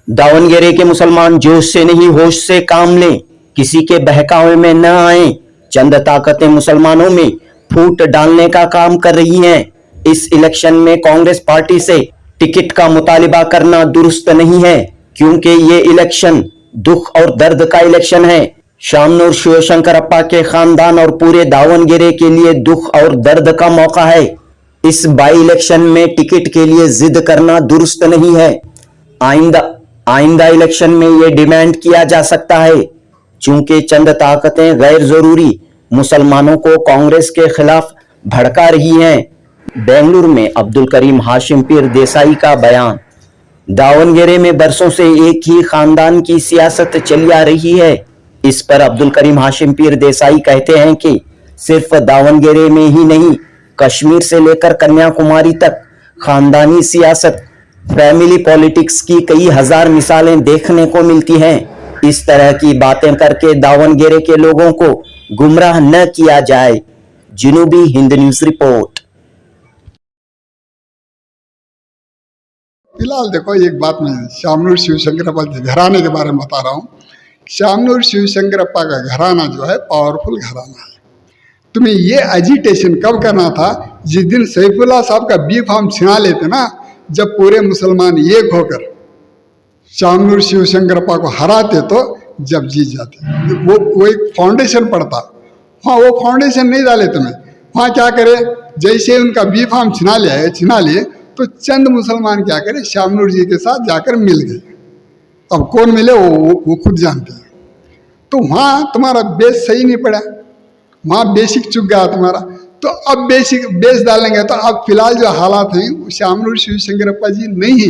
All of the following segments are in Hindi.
दावणगेरे के मुसलमान जोश से नहीं होश से काम लें, किसी के बहकावे में न आए। चंद ताकतें मुसलमानों में फूट डालने का काम कर रही हैं। इस इलेक्शन में कांग्रेस पार्टी से टिकट का मुतालिबा करना दुरुस्त नहीं है, क्योंकि ये इलेक्शन दुख और दर्द का इलेक्शन है। शामनूर शिवशंकरप्पा के खानदान और पूरे दावणगेरे के लिए दुख और दर्द का मौका है। इस बाई इलेक्शन में टिकट के लिए जिद करना दुरुस्त नहीं है। आइंदा इलेक्शन में ये डिमांड किया जा सकता है, चूंकि चंद ताकतें गैर जरूरी मुसलमानों को कांग्रेस के खिलाफ भड़का रही हैं। बेंगलुरु में अब्दुल करीम हाशिम पीर देसाई का बयान। दावणगेरे में बरसों से एक ही खानदान की सियासत चली आ रही है। इस पर अब्दुल करीम हाशिम पीर देसाई कहते हैं कि सिर्फ दावणगेरे में ही नहीं, कश्मीर से लेकर कन्याकुमारी तक खानदानी सियासत, फैमिली पॉलिटिक्स की कई हजार मिसालें देखने को मिलती हैं। इस तरह की बातें करके दावणगेरे के लोगों को गुमराह न किया जाए। जनूबी हिंद न्यूज रिपोर्ट। फिलहाल देखो, एक बात मैं शामनूर शिवशंकरप्पा के घराने के बारे में बता रहा हूँ। शामनूर शिवशंकरप्पा का घराना जो है पावरफुल घराना है। तुम्हें ये एजिटेशन कब करना था? जिस दिन सैफुल्लाह साहब का बी फार्म छिना लेते ना, जब पूरे मुसलमान एक होकर शामनूर शिवशंकरप्पा को हराते, तो जब जीत जाते। वो एक फाउंडेशन पड़ता, वहाँ वो फाउंडेशन नहीं डाले तुम्हें। वहाँ क्या करे, जैसे उनका बी फार्म छिना लिए तो चंद मुसलमान क्या करे, शामनूर जी के साथ जाकर मिल गए। अब कौन मिले वो खुद जानते हैं। तो वहाँ तुम्हारा बेस सही नहीं पड़ा, वहाँ बेसिक चुक गया तुम्हारा। तो अब बेसिक बेस डालेंगे तो अब फिलहाल जो हालात हैं, शामनूर शिवशंकरप्पा जी नहीं है,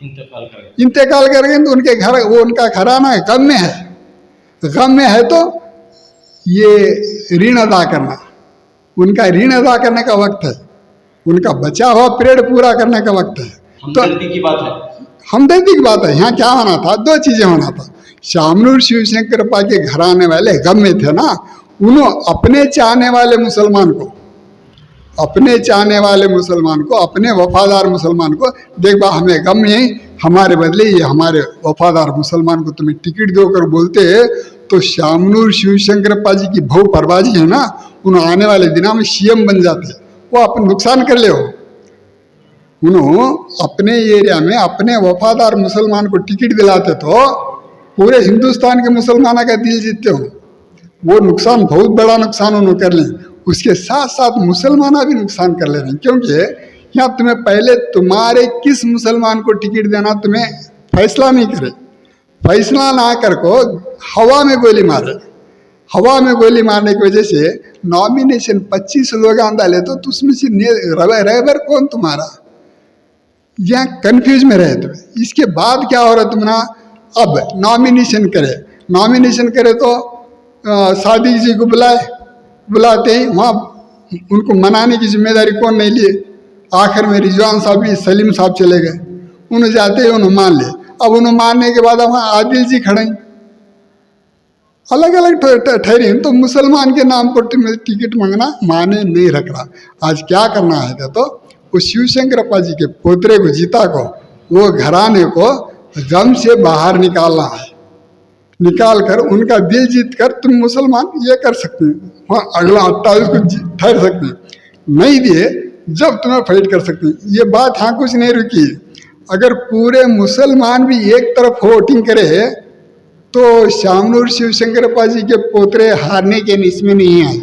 इंतकाल कर गए। तो उनके घर, वो उनका घराना गम में है। गम में है तो ये ऋण अदा करना, उनका ऋण अदा करने का वक्त है। उनका बचा हुआ पीरियड पूरा करने का वक्त है। तो हमदर्दी की बात है। यहाँ क्या होना था, दो चीजें होना था। शामनूर शिवशंकरप्पा के घराने वाले गम में थे ना, उन्होंने अपने चाहने वाले मुसलमान को, अपने वफादार मुसलमान को, देख बा हमें गम नहीं, हमारे बदले ये हमारे वफादार मुसलमान को तुम्हें टिकट दो कर बोलते, तो शामनूर शिवशंकरप्पा जी की भव परवाजी है ना, उन्होंने आने वाले दिनों में सीएम बन जाते। वो अपना नुकसान कर ले हो। उन्होंने अपने एरिया में अपने वफादार मुसलमान को टिकट दिलाते तो पूरे हिंदुस्तान के मुसलमानों का दिल जीतते हो। वो नुकसान, बहुत बड़ा नुकसान उन्होंने कर लें। उसके साथ साथ मुसलमान भी नुकसान कर ले रहे हैं, क्योंकि यहाँ तुम्हें पहले तुम्हारे किस मुसलमान को टिकट देना तुम्हें फैसला नहीं करे। फैसला ना कर को हवा में गोली मारे। हवा में गोली मारने की वजह से नॉमिनेशन 25 लोग डाले, तो उसमें से रहबर कौन तुम्हारा? यहाँ कंफ्यूज में रहे तुम्हें। इसके बाद क्या हो रहा तुम्हारा? अब नॉमिनेशन करे तो सादिक जी को बुलाते ही वहाँ उनको मनाने की जिम्मेदारी कौन नहीं लिए? आखिर में रिजवान साहब भी, सलीम साहब चले गए। उन्हें जाते ही उन्हें मान ले। अब उन्हें मानने के बाद वहाँ आदिल जी खड़े, अलग अलग ठहरे। तो मुसलमान के नाम पर टिकट मांगना माने नहीं रख रहा। आज क्या करना है तो वो शिवशंकरप्पा जी के पोतरे को, जीता को, वो घराने को गम से बाहर निकालना है। निकाल कर उनका दिल जीत कर तुम मुसलमान ये कर सकते हैं, वहाँ अगला 28 को ठहर सकते हैं। नहीं दिए जब तुम्हें फाइट कर सकते हैं। ये बात यहाँ कुछ नहीं रुकी। अगर पूरे मुसलमान भी एक तरफ वोटिंग करे तो शामनूर शिवशंकरप्पा जी के पोतरे हारने के इसमें नहीं आए।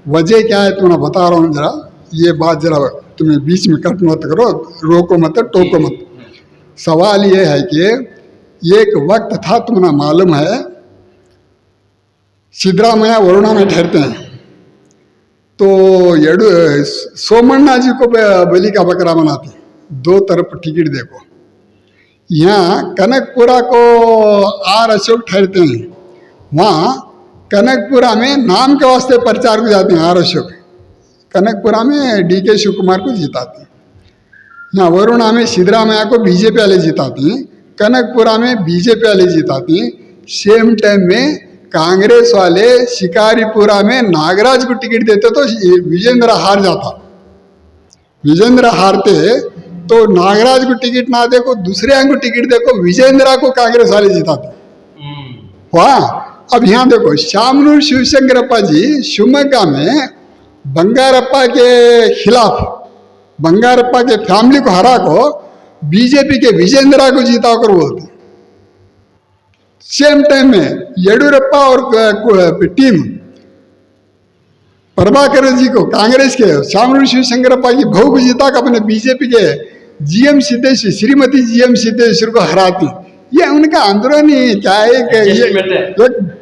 वजह क्या है तुम्हें बता रहा हूँ। जरा ये बात जरा तुम्हें बीच में कट मत करो, रोको मत, टोको मत। सवाल ये है कि एक वक्त था, तुम्हें मालूम है, सिद्धरामैया वरुणा में ठहरते हैं तो सोमन्ना जी को बलि का बकरा बनाते हैं। दो तरफ टिकट देखो। यहाँ कनकपुरा को आर अशोक ठहरते हैं, वहाँ कनकपुरा में नाम के वास्ते प्रचार को जाते हैं। आर अशोक कनकपुरा में DK शिव कुमार को जिताते हैं। यहाँ वरुणा में सिद्धरामैया को बीजेपी वाले जिताते हैं, कनकपुरा में बीजेपी वाले जिताते हैं। सेम टाइम में कांग्रेस वाले शिकारीपुरा में नागराज को टिकट देते तो विजेंद्र हार जाता। विजेंद्र हारते तो नागराज को टिकट ना देखो, दूसरे को टिकट देखो, विजेंद्रा को कांग्रेस वाले जिताते। वाह, अब यहाँ देखो शामनूर शिवशंकरप्पा जी शिवमोगा में बंगारप्पा के खिलाफ, बंगारप्पा के फैमिली को हरा को बीजेपी के विजेंद्रा को जीता कर बोलते। सेम टाइम में येडियुरप्पा और टीम प्रभाकर जी को कांग्रेस के शामनूर शिवशंकरप्पा की बहू को जीता कर अपने बीजेपी के जीएम सिद्धेश्वरी, श्रीमती जीएम सिद्धेश्वरी को हराती। ये उनका अंदरूनी क्या है कि ये एक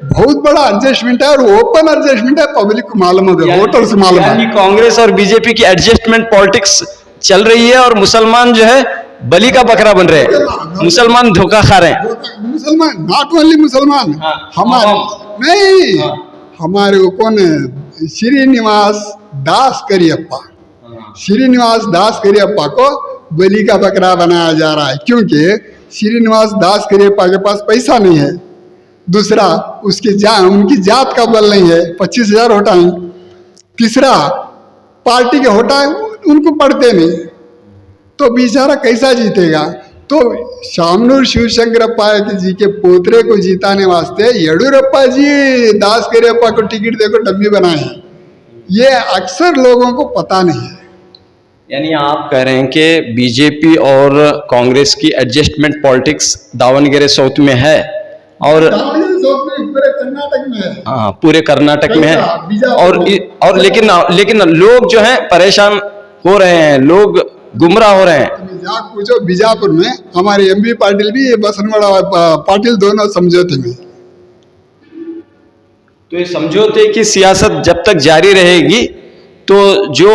बहुत बड़ा एडजस्टमेंट है और ओपन एडजस्टमेंट है, पब्लिक को मालूम है, वोटर्स को मालूम है। कांग्रेस और बीजेपी की एडजस्टमेंट पॉलिटिक्स चल रही है और मुसलमान जो है बलि का बकरा बन रहे हैं, मुसलमान धोखा खा रहे हैं। मुसलमान, नॉट ओनली मुसलमान, हमारे नहीं, हमारे को कौन है, श्रीनिवास दास करियप्पा, श्रीनिवास दास करियप्पा को बलि का बकरा बनाया जा रहा है, क्योंकि श्रीनिवास दास करियप्पा के पास पैसा नहीं है। दूसरा, उनकी जात का बल नहीं है, 25,000 हटाएं। तीसरा, पार्टी के हटाएं, उनको पढ़ते नहीं, तो बेचारा कैसा जीतेगा। तो शामनूर शिवशंकरप्पा जी के पोतरे को जीताने वास्ते येडियुरप्पा जी दास करियप्पा को टिकट देकर डब्बी बनाए, ये अक्सर लोगों को पता नहीं है। यानी आप कह रहे हैं कि बीजेपी और कांग्रेस की एडजस्टमेंट पॉलिटिक्स दावणगेरे साउथ में है और पूरे कर्नाटक में है। हाँ, पूरे कर्नाटक में है। और लेकिन लोग जो हैं परेशान हो रहे हैं, लोग गुमराह हो रहे हैं। जाक पूछो, बीजापुर में हमारे एमबी पाटिल भी, बसनगढ़ पाटिल, दोनों समझौते में। तो ये समझौते की सियासत जब तक जारी रहेगी तो जो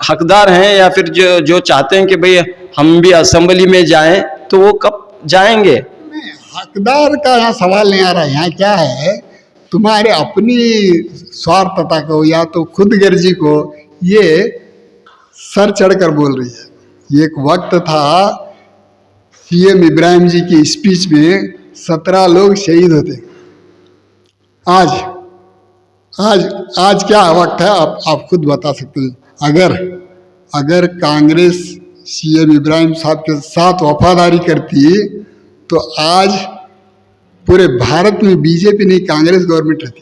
हकदार हैं या फिर जो चाहते हैं कि भाई हम भी असेंबली में जाएं, तो वो कब जाएंगे? नहीं, हकदार का यहाँ सवाल नहीं आ रहा है। यहाँ क्या है, तुम्हारे अपनी स्वार्थता को या तो खुदगर्जी को ये सर चढ़कर बोल रही है। एक वक्त था सीएम इब्राहिम जी की स्पीच में 17 लोग शहीद होते। आज क्या वक्त है, आप खुद बता सकते हैं। अगर कांग्रेस सीएम इब्राहिम साहब के साथ वफादारी करती तो आज पूरे भारत में बीजेपी नहीं कांग्रेस गवर्नमेंट रहती।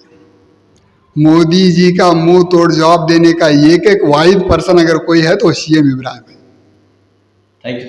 मोदी जी का मुंह तोड़ जवाब देने का एक वाहिद पर्सन अगर कोई है तो सीएम इब्राहिम है। Thank you.